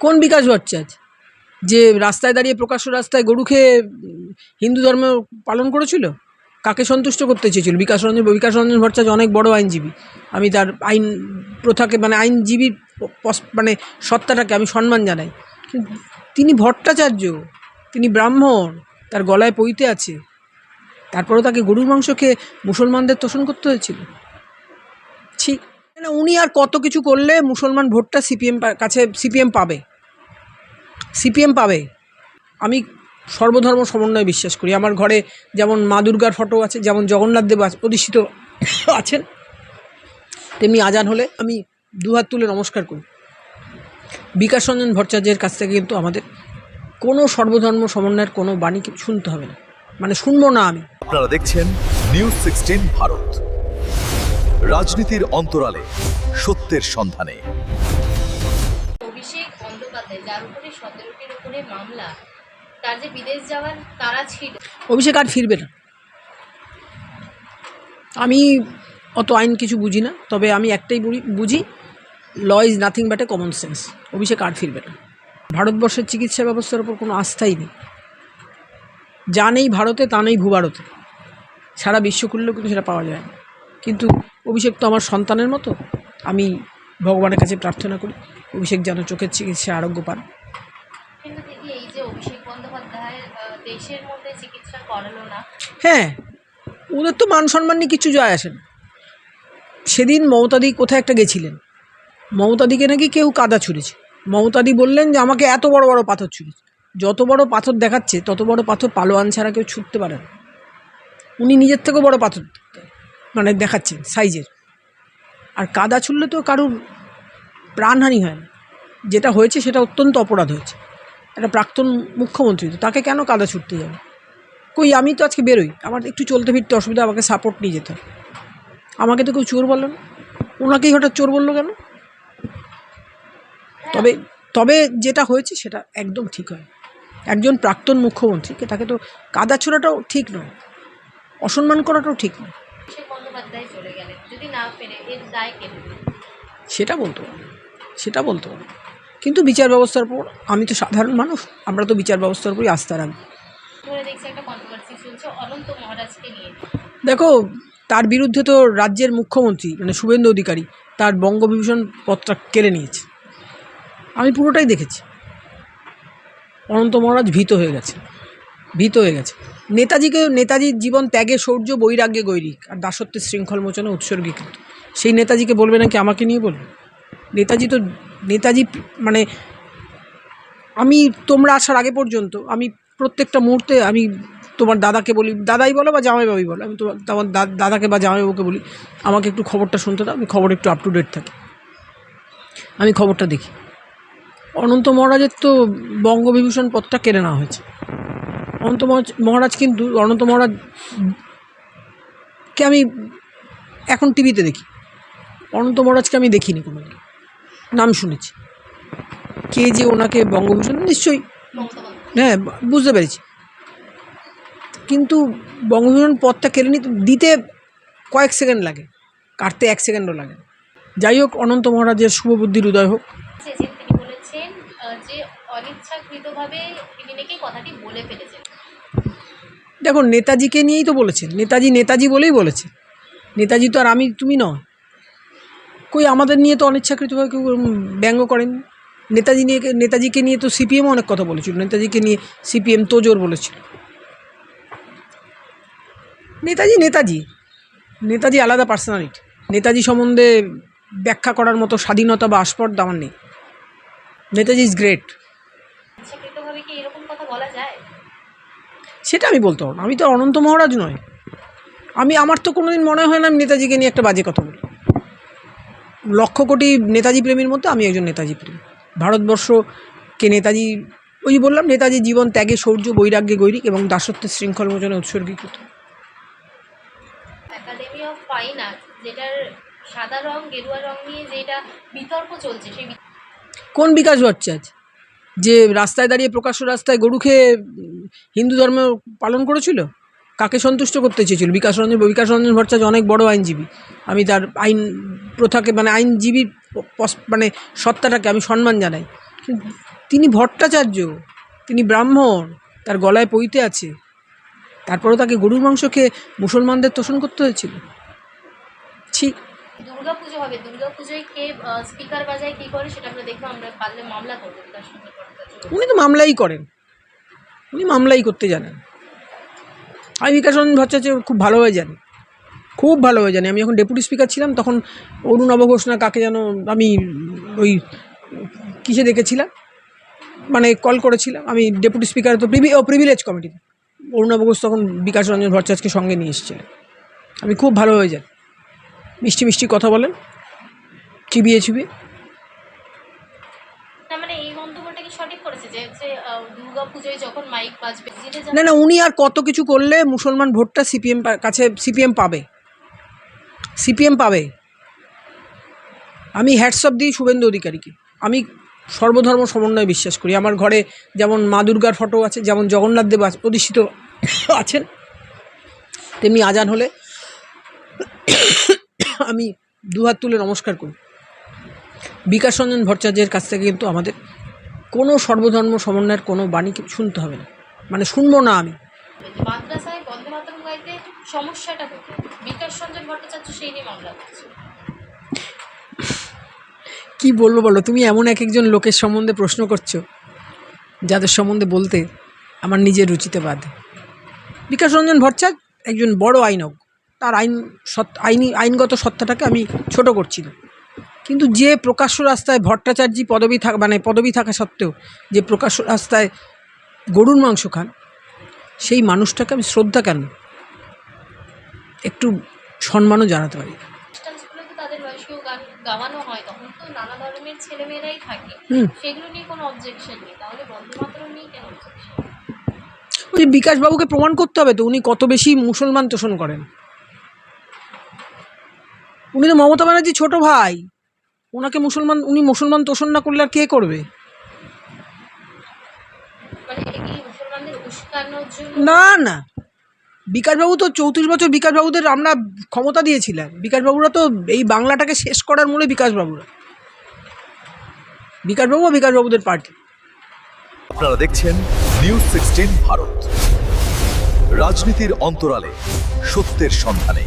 কোন বিকাশ ভট্টাচার্য যে রাস্তায় দাঁড়িয়ে প্রকাশ্য রাস্তায় গরু খেয়ে হিন্দু ধর্ম পালন করেছিল? কাকে সন্তুষ্ট করতে চেয়েছিল? বিকাশ রঞ্জন ভট্টাচার্য অনেক বড় আইনজীবী। আমি তার আইন প্রথাকে আইনজীবীর মানে সত্তাটাকে আমি সম্মান জানাই। তিনি ভট্টাচার্য, তিনি ব্রাহ্মণ, তার গলায় পৈতে আছে, তারপরেও তাকে গরুর মাংস খেয়ে মুসলমানদের তোষণ করতে হয়েছিল। ঠিক না, উনি আর কত কিছু করলে মুসলমান ভোটটা সিপিএম পাবে। আমি সর্বধর্ম সমন্বয়ে বিশ্বাস করি। আমার ঘরে যেমন মা দুর্গার ফটো আছে, যেমন জগন্নাথ দেব অধিষ্ঠিত আছেন, তেমনি আজান হলে আমি দুহাত তুলে নমস্কার করি। বিকাশ রঞ্জন ভট্টাচার্যের কাছ থেকে কিন্তু আমাদের কোনো সর্বধর্ম সমন্বয়ের কোনো বাণী শুনতে হবে না, শুনবো না। আপনারা দেখছেন নিউজ 16 ভারত, রাজনীতির অন্তরালে সত্যের সন্ধানে। অভিষেক বন্দ্যোপাধ্যায়, যার উপরে 17টির উপরে মামলা, তার যে বিদেশ যাওয়ার তারা ছিল, অভিষেক আর ফিরবে না। আমি অত আইন কিছু বুঝি না, তবে আমি একটাই বুঝি, law is nothing but a common sense. Abhishek আর ফিরবে না। ভারতবর্ষের চিকিৎসা ব্যবস্থার ওপর কোনো আস্থাই নেই। যা নেই ভারতে তা নেই ভূভারতে। সারা বিশ্ব করলেও কিন্তু সেটা পাওয়া যায় না। কিন্তু অভিষেক তো আমার সন্তানের মতো। আমি ভগবানের কাছে প্রার্থনা করি অভিষেক যেন চোখের চিকিৎসা আরোগ্য পান। কিন্তু দিদি, এই যে অভিষেক বন্দ্যোপাধ্যায় দেশের মধ্যে চিকিৎসা করালো না, হ্যাঁ, ওদের তো মান সম্মান নিয়ে কিছু যায় আসে না। সেদিন মমতাদি কোথায় একটা গেছিলেন, মমতাদিকে নাকি কেউ কাদা ছুঁড়েছে। মমতাদি বললেন যে আমাকে এত বড় বড় পাথর ছুঁড়েছে। যত বড় পাথর দেখাচ্ছে তত বড় পাথর পালোয়ান ছাড়া কেউ ছুঁড়তে পারে না। উনি নিজের থেকেও বড় পাথর দেখাচ্ছেন সাইজের। আর কাদা ছুঁড়লে তো কারুর প্রাণহানি হয় না। যেটা হয়েছে সেটা অত্যন্ত অপরাধ হয়েছে। একটা প্রাক্তন মুখ্যমন্ত্রী, তো তাকে কেন কাদা ছুঁড়তে যাবে? আমি তো আজকে বেরোই, আমার একটু চলতে ফিরতে অসুবিধা, আমাকে সাপোর্ট নিয়ে যেতে হবে। আমাকে তো কেউ চোর বললো না, ওনাকেই হঠাৎ চোর বললো কেন? তবে যেটা হয়েছে সেটা একদম ঠিক হয়। একজন প্রাক্তন মুখ্যমন্ত্রীকে তাকে তো কাদা ছোড়াটাও ঠিক নয়, অসম্মান করাটাও ঠিক নয়। অভিষেক বন্দ্যোপাধ্যায় চলে গেলেন, যদি না ফেরে এর দায় কে নেবে? সেটা বলতে পারবো। কিন্তু বিচার ব্যবস্থার উপর, আমি তো সাধারণ মানুষ, আমরা তো বিচার ব্যবস্থার উপরই আস্থা রাখবো। ধরে দেখছি একটা কন্ট্রোভার্সি চলছে অনন্ত মহারাজকে নিয়ে। দেখো, তার বিরুদ্ধে তো রাজ্যের মুখ্যমন্ত্রী শুভেন্দু অধিকারী তার বঙ্গবিভূষণ পদটা কেড়ে নিয়েছে। আমি পুরোটাই দেখেছি। অনন্ত মহারাজ ভীত হয়ে গেছে। নেতাজির জীবন ত্যাগে শৌর্য, বৈরাগ্যে গৈরিক আর দাসত্বের শৃঙ্খল মোচনে উৎসর্গীকৃত। সেই নেতাজিকে বলবে নাকি আমাকে নিয়ে বলবে? নেতাজি আমি তোমরা আসার আগে পর্যন্ত আমি প্রত্যেকটা মুহূর্তে আমি তোমার দাদাকে বলি, দাদাই বলো বা জামাইবাবুই বলো, আমি তোমার দাদাকে বা জামাইবাবুকে বলি আমাকে একটু খবরটা শুনতে দাও, আমি খবর একটু আপ টু ডেট থাকি, আমি খবরটা দেখি। অনন্ত মহারাজের তো বঙ্গবিভূষণ পদটা কেড়ে নেওয়া হয়েছে। অনন্ত মহারাজকে আমি এখন টিভিতে দেখি, অনন্ত মহারাজকে আমি দেখিনি কোনোদিন, নাম শুনেছি। কে যে ওনাকে বঙ্গবিভূষণ, নিশ্চয়ই হ্যাঁ বুঝতে পেরেছি, কিন্তু বঙ্গবিভূষণ পদটা কেড়ে দিতে কয়েক সেকেন্ড লাগে, কাটতে 1 সেকেন্ডও লাগে। যাই হোক, অনন্ত মহারাজের শুভবুদ্ধির উদয় হোক। তিনি বলেছেন যে অনিচ্ছাকৃতভাবে তিনি নাকি কথাটি বলে ফেলেছেন। দেখো, নেতাজিকে নিয়েই তো বলেছেন, নেতাজি বলেই বলেছে। নেতাজি তো আর আমি তুমি নয়। আমাদের নিয়ে তো অনিচ্ছাকৃতভাবে কেউ ব্যঙ্গ করেন। নেতাজিকে নিয়ে তো সিপিএমও অনেক কথা বলেছিল, নেতাজিকে নিয়ে সিপিএম তোজোর বলেছিল। নেতাজি আলাদা পার্সোনালিটি। নেতাজি সম্বন্ধে ব্যাখ্যা করার মতো স্বাধীনতা বা আস্পর্ধা আমার নেই। Netaji is great. ইচ্ছাকৃতভাবে কি এরকম কথা বলা যায়? সেটা আমি বলতে পারবো না, আমি তো অনন্ত মহারাজ নয়। আমার তো কোনোদিন মনে হয় না আমি নেতাজিকে নিয়ে একটা বাজে কথা বলি। লক্ষ কোটি নেতাজি প্রেমীর মধ্যে আমি একজন নেতাজি প্রেমী। ভারতবর্ষকে নেতাজি, ওই বললাম, নেতাজি জীবন ত্যাগে শৌর্য, বৈরাগ্যে গৈরিক এবং দাসত্বের শৃঙ্খল মোচনে উৎসর্গীকৃত। একাডেমি অফ ফাইন আর্টস, যেটার সাদা রং গেরুয়া রং নিয়ে যেটা বিতর্ক চলছে, সেই কোন বিকাশ ভট্টাচার্য যে রাস্তায় দাঁড়িয়ে প্রকাশ্য রাস্তায় গরু খেয়ে হিন্দু ধর্ম পালন করেছিল? কাকে সন্তুষ্ট করতে চেয়েছিল? বিকাশ রঞ্জন ভট্টাচার্য অনেক বড় আইনজীবী। আমি তার আইন প্রথাকে আইনজীবীর সত্তাটাকে আমি সম্মান জানাই। তিনি ভট্টাচার্য, তিনি ব্রাহ্মণ, তার গলায় পইতে আছে, তারপরেও তাকে গরুর মাংস খেয়ে মুসলমানদের তোষণ করতে হয়েছিল। ঠিক দুর্গাপুজো হবে, দুর্গাপুজোয় কে স্পিকার বাজায় কি করে সেটা আমরা দেখবো, আমরা পারলে মামলা করবো বিকাশ রঞ্জন ভট্টাচার্য। উনি তো মামলাই করেন, উনি মামলাই করতে জানেন। আমি বিকাশ রঞ্জন ভট্টাচার্য খুব ভালোভাবে জানি, খুব ভালোভাবে জানি। আমি যখন ডেপুটি স্পিকার ছিলাম তখন অরুণাভ ঘোষ না কাকে যেন আমি ওই কিসে দেখেছিলাম, মানে কল করেছিলাম। আমি ডেপুটি স্পিকার তো প্রিভিলেজ কমিটিতে, অরুণাভ ঘোষ তখন বিকাশ রঞ্জন ভট্টাচার্যকে সঙ্গে নিয়ে এসেছিলেন। আমি খুব ভালোভাবে জানি, মিষ্টি মিষ্টি কথা বলেন, চিবিয়ে চিবিয়ে। না মানে এই মন্তব্যটা কি সঠিক করেছে যে হচ্ছে দুর্গাপুজোয় যখন মাইক বাজবে না না, উনি আর কত কিছু করলে মুসলমান ভোটটা সিপিএম কাছে সিপিএম পাবে। আমি হ্যাটসঅ্যাপ দিই শুভেন্দু অধিকারীকে। আমি সর্বধর্ম সমন্বয়ে বিশ্বাস করি। আমার ঘরে যেমন মা দুর্গার ফটো আছে, যেমন জগন্নাথ দেব প্রতিষ্ঠিত আছেন, তেমনি আজান হলে আমি দুহাত তুলে নমস্কার করি। বিকাশ রঞ্জন ভট্টাচার্যের কাছ থেকে কিন্তু আমাদের কোনো সর্বধর্ম সমন্বয়ের কোনো বাণী শুনতে হবে না, মানে শুনবো না। আমি মাদ্রাসায় বন্দে মাতরম গাইতে সমস্যাটা কোথায়? বিকাশ রঞ্জন ভট্টাচার্য সেই নিয়ে মামলা করছে। কি বলবো বলো, তুমি এমন এক একজন লোকের সম্বন্ধে প্রশ্ন করছো যাদের সম্বন্ধে বলতে আমার নিজের রুচিতে বাধে। বিকাশ রঞ্জন ভট্টাচার্য একজন বড় আইনজ্ঞ, তার আইনগত সত্তাটাকে আমি ছোট করছি না, কিন্তু যে প্রকাশ্য রাস্তায় ভট্টাচার্য পদবি থাকা সত্ত্বেও যে প্রকাশ্য রাস্তায় গরুর মাংস খান, সেই মানুষটাকে আমি শ্রদ্ধা কেন একটু সম্মানও জানাতে পারি। খ্রিস্টান স্কুলে তো তাদের বয়স্কেও গান গাওয়ানো হয়, তখন তো নানা ধর্মের ছেলেমেয়েরাই থাকে, সেগুলো নিয়ে কোনো অবজেকশন নেই, তাহলে বন্দে মাতরম নিয়ে কেন অবজেকশন? ওই বিকাশবাবুকে প্রমাণ করতে হবে তো উনি কত বেশি মুসলমান তোষণ করেন। উনি তো মমতা ব্যানার্জি ছোট ভাই, উনি মুসলমান তোষণ না করলে আর কে করবে? মানে কি মুসলমানদের উস্কানোর জন্য? না না, বিকাশবাবু তো 34 বছর বিকাশবাবুদের আমরা ক্ষমতা দিয়েছিলাম। বিকাশবাবুরা তো এই বাংলাটাকে শেষ করার মূলে বিকাশবাবু বিকাশবাবুদের পার্টি। আপনারা দেখছেন নিউজ 16 ভারত, রাজনীতির অন্তরালে সত্যের সন্ধানে।